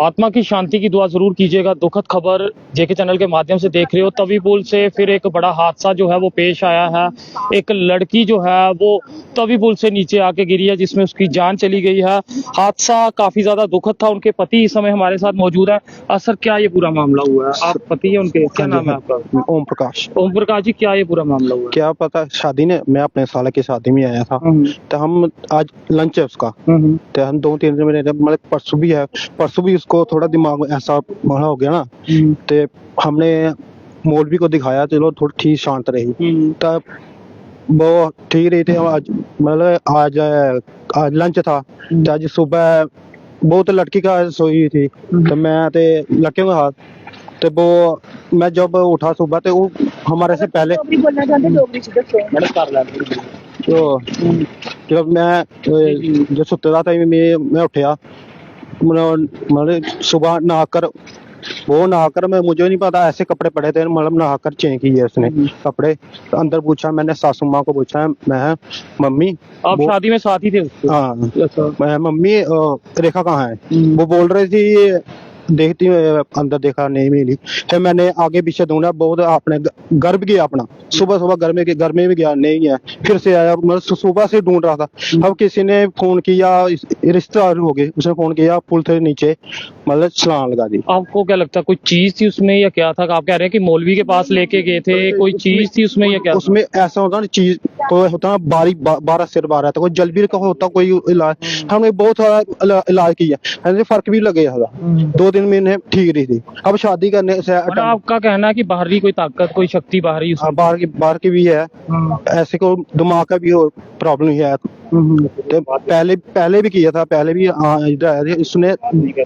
आत्मा की शांति की दुआ जरूर कीजिएगा। दुखद खबर जेके चैनल के माध्यम से देख रहे हो। तवी पुल से फिर एक बड़ा हादसा जो है वो पेश आया है। एक लड़की जो है वो तवी पुल से नीचे आके गिरी है, जिसमें उसकी जान चली गई है। हादसा काफी ज्यादा दुखद था। उनके पति इस समय हमारे साथ मौजूद है। सर, क्या ये पूरा मामला हुआ है? आप पति है उनके, क्या नाम है आपका? ओम प्रकाश। ओम प्रकाश जी, क्या ये पूरा मामला हुआ है? क्या पता, शादी ने मैं अपने साले की शादी में आया था, तो हम आज लंच है उसका, तो हम 2-3 दिन में मतलब परसों भी उसको थोड़ा दिमाग में ऐसा मामला हो गया ना, तो हमने मौलवी को दिखाया, चलो थोड़ी ठीक शांत रही, तब वो ठीक रही थी। आज मतलब आज लंच था, तो आज सुबह बहुत लड़की का सोई थी, तो मैं ते लड़के को हाथ, तो वो मैं जब उठा सुबह, तो वो हमारे से पहले तो जब मैं जो सुते था मैं उठा, मतलब सुबह नहाकर मैं, मुझे नहीं पता ऐसे कपड़े पड़े थे, मतलब नहाकर चेंज किए उसने कपड़े। तो अंदर पूछा मैंने, सासू माँ को पूछा, मैं मम्मी आप शादी में साथ ही थे उसके? हाँ, मैं मम्मी रेखा कहाँ है? वो बोल रही थी देखती अंदर, देखा नहीं मिली। फिर मैंने आगे पीछे ढूंढा, बहुत अपने घर भी गया अपना, सुबह घर में भी गया, नहीं है। फिर से आया, मतलब सुबह से ढूंढ रहा था। अब किसी ने फोन किया, रिश्तेदार हो गए, उसने फोन किया, पुल से नीचे मतलब छलांग लगा दी। आपको क्या लगता है, कोई चीज थी उसमें या क्या था? आप कह रहे हैं कि मौलवी के पास लेके गए थे, कोई चीज थी उसमें या क्या? उसमें ऐसा होता ना, चीज कोई होता ना, 12 का कोई जलबीर का होता, कोई इलाज। हमने बहुत सारा इलाज किया, फर्क भी लगे, 2 दिन में ठीक रही थी। अब शादी करने से आपका कहना है कि बाहरी कोई ताकत, कोई शक्ति बाहरी बाहर की भी है, ऐसे को दिमाग का भी प्रॉब्लम है। तो पहले भी किया था, पहले भी इसने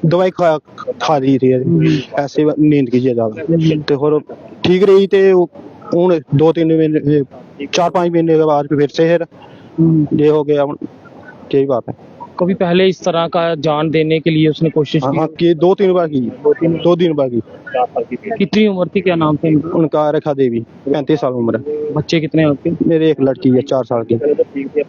दवाई खा ली थी ऐसे नींद की ज्यादा, तो ठीक रही थे। हूँ 2-3 महीने 4-5 महीने के बाद फिर से ये हो गया, यही बात है। कभी पहले इस तरह का जान देने के लिए उसने कोशिश की? 2-3 बार की, 2-3 बार की। कितनी उम्र थी, क्या नाम था उनका? रेखा देवी, 35 साल उम्र है। बच्चे कितने हैं आपके? मेरे एक लड़की है 4 साल की।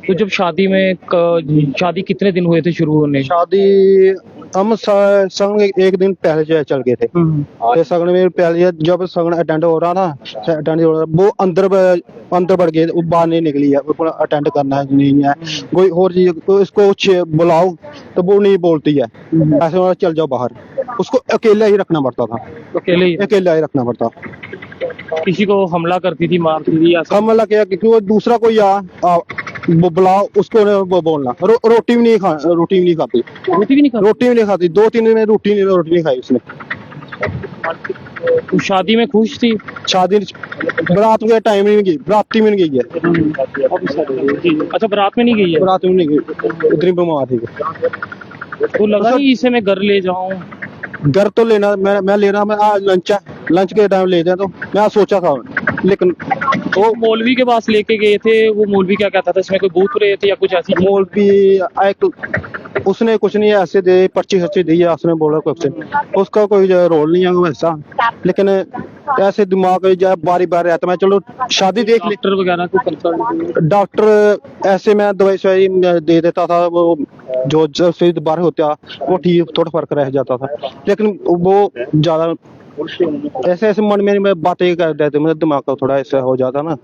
तो जब शादी कितने दिन हुए थे शुरू होने? शादी हम सगन एक दिन पहले चल गए थे, तो सगन में पहले जब सगन अटेंड हो रहा था, वो अंदर बढ़ गए, वो बाहर नहीं निकली है, वो अटेंड करना है नहीं है, कोई और चीज तो इसको बुलाओ तो वो नहीं बोलती है, ऐसे चल जाओ बाहर। उसको अकेला ही रखना पड़ता था, अकेला ही रखना पड़ता। किसी को हमला करती थी, मारती थी? हमला किया क्योंकि वो दूसरा कोई वो बुलाओ उसको, वो बोलना। रोटी भी नहीं खाती। रोटी भी नहीं खाती 2-3 दिन में रोटी नहीं खाई उसने। तो शादी में खुश थी? शादी बारात के टाइम में गई, बराती में नहीं गई है। अच्छा, बारात में नहीं गई है? बारात में नहीं गई, इतनी बीमार थी। तो लगा नहीं इसे मैं घर ले जाऊं? घर तो लेना, मैं लेना, मैं आज लंच के टाइम ले जाए, तो मैं सोचा था, लेकिन वो मौलवी के पास लेके गए थे। वो मौलवी क्या कहता था, इसमें कोई भूत प्रेत या कुछ ऐसी? मौलवी उसने कुछ नहीं ऐसे दे, पर्ची दी है, उसने बोला कुछ, उसका कोई रोल नहीं है वैसा, लेकिन ऐसे दिमाग बारी बार रहता। मैं चलो शादी देख ली। डॉक्टर वगैरह को कंसल्ट? डॉक्टर ऐसे मैं दवाई दे देता था, वो जो दोबारा होता वो ठीक, थोड़ा फर्क रह जाता था, लेकिन वो ज्यादा ऐसे मन में बातें कर देते, मेरे दिमाग का थोड़ा ऐसा हो जाता ना।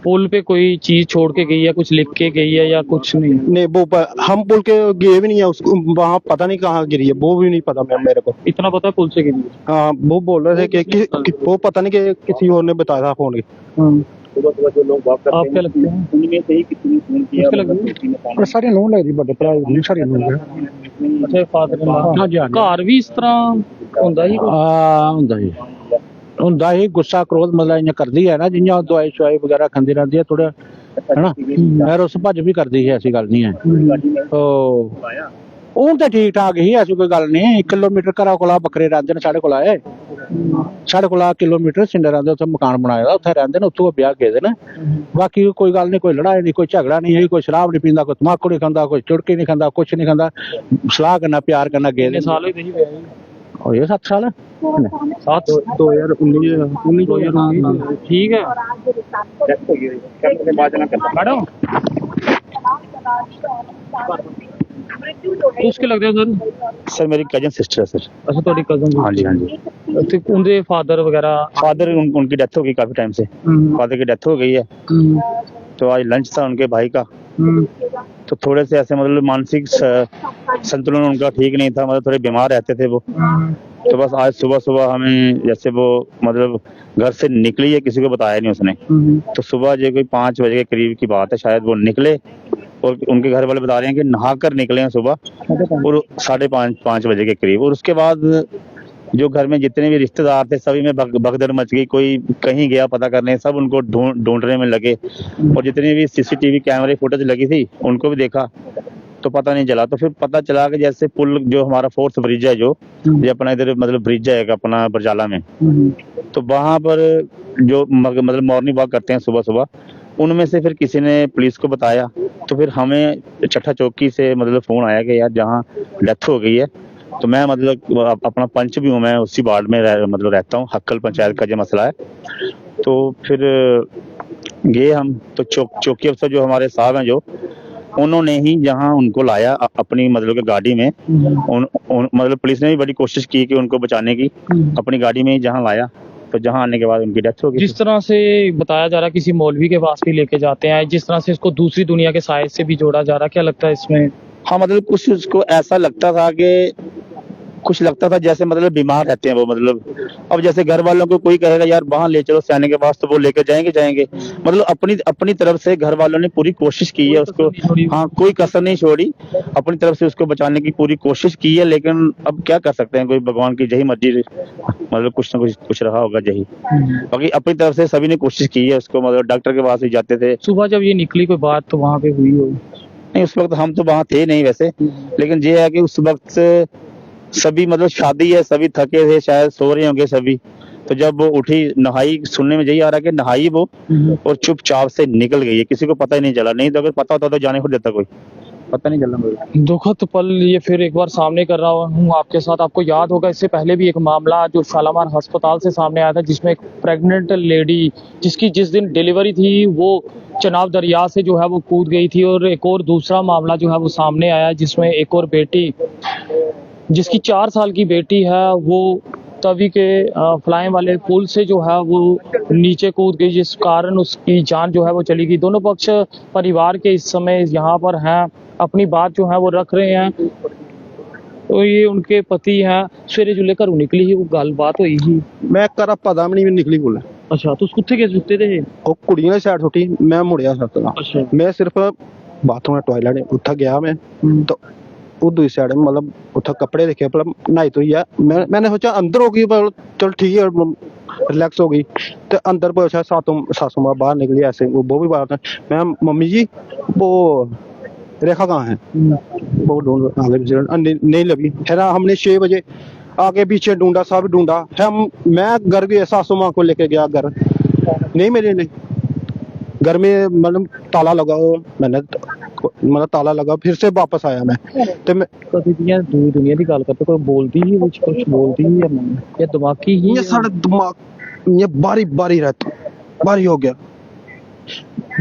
पुल पे कोई चीज छोड़ के गई है, कुछ लिख के गई है या कुछ नहीं? नहीं, वो हम पुल के गए भी नहीं है, उसको वहाँ पता नहीं कहाँ गिरी है, वो भी नहीं पता मेरे को। इतना पता पुल से गिरी? हाँ, वो बोल रहे थे कि वो पता नहीं कि किसी और ने बताया था फोन के। जो लोग आप क्या लगते हैं उनमें से ही कितनी फोन किया? सारे लोग लग रही बड़े भरा सारे लोग। अच्छा, फादर हां जी, घर भी इस तरह ਹੁੰਦਾ ही गुस्सा क्रोध मतलब इ'यां करदी है ना, जि'यां दवाई शवाई वगैरह खांदी रहंदी है थोड़ा, है ना, खैर उस भज भी करदी है, ऐसी गल नहीं है। तो हून तो ठीक ठाक ही, ऐसी कोई गल नहीं। 1 किलोमीटर घरा कोला बकरे रहिंदे ने, साढ़े कोला किलोमीटर सिंडरां दे उत्थे मकान बनाए दा, उत्थे रहिंदे ने, उत्थों ब्याह गए ने। बाकी कोई गल नहीं, कोई लड़ाई नहीं, कोई झगड़ा नहीं है, कोई शराब नहीं पींदा, कोई तम्बाकू नहीं खांदा, कोई चुड़की नहीं खांदा, कुछ नहीं खांदा, सलाह करना प्यार करना गए। साल होए थे और ये 7 साल है, 2019 ठीक है मैडम। तो उसके लगते हो सर? सर मेरी कजन सिस्टर है सर। अच्छा, ਤੁਹਾਡੀ ਕਜ਼ਨ? हाँ जी हाँ जी। ਤੇ ਉਹਦੇ ਫਾਦਰ वगैरह? फादर उनकी डेथ हो गई काफी टाइम से, फादर की डेथ हो गई है। तो आज लंच था उनके भाई का, तो थोड़े से ऐसे मतलब मानसिक संतुलन उनका ठीक नहीं था, मतलब थोड़े बीमार रहते थे वो। तो बस आज सुबह सुबह हमें जैसे वो मतलब घर से निकली है, किसी को बताया नहीं उसने। तो सुबह जो कोई 5 बजे के करीब की बात है, शायद वो निकले और उनके घर वाले बता रहे हैं कि नहा कर निकले हैं सुबह और 5:30 बजे के करीब। और उसके बाद जो घर में जितने भी रिश्तेदार थे सभी में भगदड़ मच गई, कोई कहीं गया पता करने, सब उनको ढूंढने में लगे। और जितनी भी सीसीटीवी कैमरे फुटेज लगी थी उनको भी देखा तो पता नहीं चला। तो फिर पता चला कि जैसे पुल जो हमारा फोर्थ ब्रिज है, जो अपना इधर मतलब ब्रिज है अपना बरजाला में, तो वहां पर जो मतलब मॉर्निंग वॉक करते हैं सुबह सुबह, उनमें से फिर किसी ने पुलिस को बताया। तो फिर हमें चट्ठा चौकी से मतलब फोन आया कि यार जहाँ डेथ हो गई है, तो मैं मतलब अपना पंच भी हूँ, मैं उसी वार्ड में मतलब रहता हूँ, हक्कल पंचायत का जो मसला है। तो फिर गए हम, तो चौकी अफसर जो हमारे साहब हैं, जो उन्होंने ही जहाँ उनको लाया अपनी मतलब की गाड़ी में, मतलब पुलिस ने भी बड़ी कोशिश की कि उनको बचाने की, अपनी गाड़ी में ही जहाँ लाया, तो जहाँ आने के बाद उनकी डेथ हो गई। जिस तरह से बताया जा रहा है किसी मौलवी के पास भी लेके जाते हैं, जिस तरह से इसको दूसरी दुनिया के साइज से भी जोड़ा जा रहा है, क्या लगता है इसमें? हाँ मतलब कुछ उसको ऐसा लगता था कि कुछ लगता था जैसे मतलब बीमार रहते हैं वो, मतलब अब जैसे घर वालों को कोई कहेगा यार वहां ले चलो सियाने के पास, तो वो लेकर जाएंगे। मतलब अपनी तरफ से घर वालों ने पूरी कोशिश की है उसको, हाँ कोई कसर नहीं छोड़ी, अपनी तरफ से उसको बचाने की पूरी कोशिश की है। लेकिन अब क्या कर सकते हैं, कोई भगवान की जही मर्जी, मतलब कुछ ना कुछ रहा होगा जही। बाकी अपनी तरफ से सभी ने कोशिश की है उसको, मतलब डॉक्टर के पास भी जाते थे। सुबह जब ये निकली कोई बात तो वहां पे हुई हो? नहीं उस वक्त हम तो वहां थे नहीं वैसे, लेकिन ये है कि उस वक्त सभी मतलब शादी है, सभी थके थे, शायद सो रहे होंगे सभी। तो जब वो उठी नहाई, सुनने में यही आ रहा है कि नहाई वो और चुपचाप से निकल गई है, किसी को पता ही नहीं चला। नहीं तो अगर पता होता तो जाने को देता, कोई पता नहीं चलना मुझे। दुखद पल ये फिर एक बार सामने कर रहा हूँ आपके साथ। आपको याद होगा इससे पहले भी एक मामला जो शालामार अस्पताल से सामने आया था, जिसमें एक प्रेग्नेंट लेडी जिसकी जिस दिन डिलीवरी थी वो चनाब दरिया से जो है वो कूद गई थी। और एक और दूसरा मामला जो है वो सामने आया, जिसमें एक और बेटी जिसकी 4 साल की बेटी है वो तवी के फ्लाई वाले पुल से जो है वो नीचे कूद गई, जिस कारण उसकी जान जो है वो चली गई। दोनों पक्ष परिवार के इस समय यहाँ पर हैं, अपनी बात जो है वो रख रहे हैं। तो ये उनके पति हैं, सवेरे जो लेकर निकली ही वो गलबात हुई ही। मैं करा पता भी नहीं निकली बोला। अच्छा, तो कुत्ते के सुते थे ਉਹ ਕੁੜੀਆਂ ਦੀ ਸਾਈਡ ਸੁੱਟੀ, ਮੈਂ ਮੁੜਿਆ ਸੱਤ ਦਾ। अच्छा ਮੈਂ ਸਿਰਫ ਬਾਥਰੂਮ ਟਾਇਲਟ ਉੱਥੇ ਗਿਆ ਮੈਂ, ਤਾਂ ਉਹ ਦੂਜੀ ਸਾਈਡ मतलब ਉੱਥੇ ਕੱਪੜੇ ਦੇਖੇ, ਪਰ ਨਹਾਈ ਧੋਈ ਆ। मैंने सोचा अंदर होगी, पर चल ठीक है रिलैक्स हो गई। तो अंदर पूछा सासू माँ बाहर निकली ऐसे, वो भी बात है। मैं मम्मी जी वो रेखा कहाँ है, वो ढूंढ आगे नहीं लगी। फिर हमने 6 बजे आगे पीछे ढूंढा, सब ढूंढा। मैं घर गया, सासू माँ को लेके गया घर, नहीं मिले। नहीं घर में मतलब ताला लगा, मैंने मतलब ताला लगा, फिर से वापस आया मैं। तो मैं दुनिया की गल करते, कोई बोलती ही कुछ बोलती ही या दिमागी ही, ये सारा दिमाग ये बारी रहता, बारी हो गया।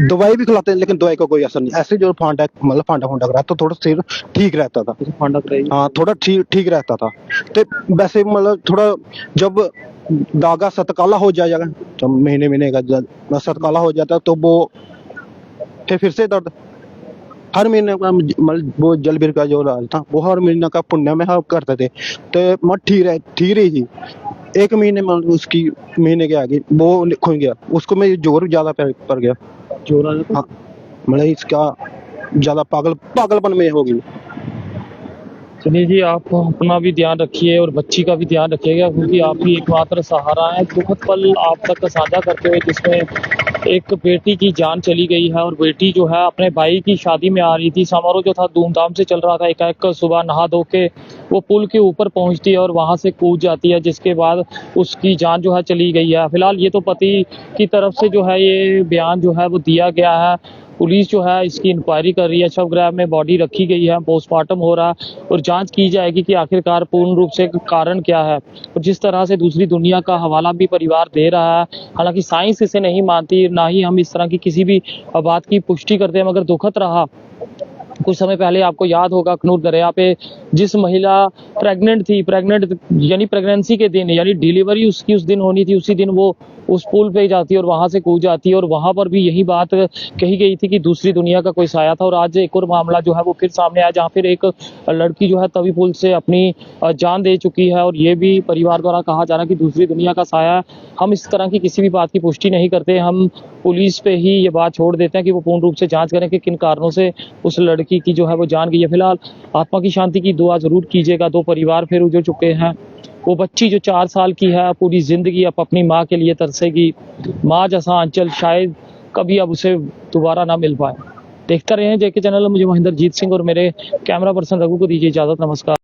दवाई भी खिलाते हैं लेकिन दवाई का कोई असर नहीं। ऐसे जो फांडा मतलब फांडा करा तो थोड़ा सिर ठीक रहता था, हाँ थोड़ा ठीक रहता था। तो वैसे मतलब थोड़ा जब दागा सतकाला हो जाएगा, जब महीने का सतकाला हो जाता है तो वो फिर से दर्द हर महीने का, मतलब वो जलबीर का जो राज था वो हर महीने का पुण्य में हम करते थे। तो मैं ठीक रही थी। 1 महीने में उसकी महीने के आगे वो खुल गया, उसको में जोर ज्यादा पड़ गया। जोर आ जाता, हाँ मतलब इसका ज्यादा पागलपन में हो गई। चलिए जी, आप अपना भी ध्यान रखिए और बच्ची का भी ध्यान रखिएगा, क्योंकि आप ही एकमात्र सहारा है। दुखद पल आप तक साझा करते हुए, जिसमें एक बेटी की जान चली गई है और बेटी जो है अपने भाई की शादी में आ रही थी। समारोह जो था धूमधाम से चल रहा था, एकाएक सुबह नहा धो के वो पुल के ऊपर पहुंचती है और वहां से कूद जाती है, जिसके बाद उसकी जान जो है चली गई है। फिलहाल ये तो पति की तरफ से जो है ये बयान जो है वो दिया गया है। पुलिस जो है इसकी इंक्वायरी कर रही है, शवगृह में बॉडी रखी गई है, पोस्टमार्टम हो रहा है और जांच की जाएगी कि आखिरकार पूर्ण रूप से कारण क्या है। और जिस तरह से दूसरी दुनिया का हवाला भी परिवार दे रहा है, हालांकि साइंस इसे नहीं मानती, ना ही हम इस तरह की किसी भी बात की पुष्टि करते हैं, मगर दुखद रहा कुछ समय पहले आपको याद होगा अखनूर दरिया पे जिस महिला प्रेग्नेंट यानी प्रेगनेंसी के दिन यानी डिलीवरी उसकी उस दिन होनी थी, उसी दिन वो उस पुल पे जाती है और वहां से कूद जाती है, और वहां पर भी यही बात कही गई थी कि दूसरी दुनिया का कोई साया था। और आज एक और मामला जो है वो फिर सामने आया जहाँ फिर एक लड़की जो है तवी पुल से अपनी जान दे चुकी है, और ये भी परिवार द्वारा कहा जा रहा है कि दूसरी दुनिया का साया। हम इस तरह की किसी भी बात की पुष्टि नहीं करते, हम पुलिस पे ही ये बात छोड़ देते हैं कि वो पूर्ण रूप से जांच करें कि किन कारणों से उस लड़की की जो है वो जान गई है। फिलहाल आत्मा की शांति की दुआ जरूर कीजिएगा। दो परिवार फिर उजड़ चुके हैं। वो बच्ची जो 4 साल की है पूरी जिंदगी अब अपनी माँ के लिए तरसेगी। माँ जैसा आंचल शायद कभी अब उसे दोबारा ना मिल पाए। देखते रहे JK चैनल। मुझे महेंद्रजीत सिंह और मेरे कैमरा पर्सन रघु को दीजिए इजाजत। नमस्कार।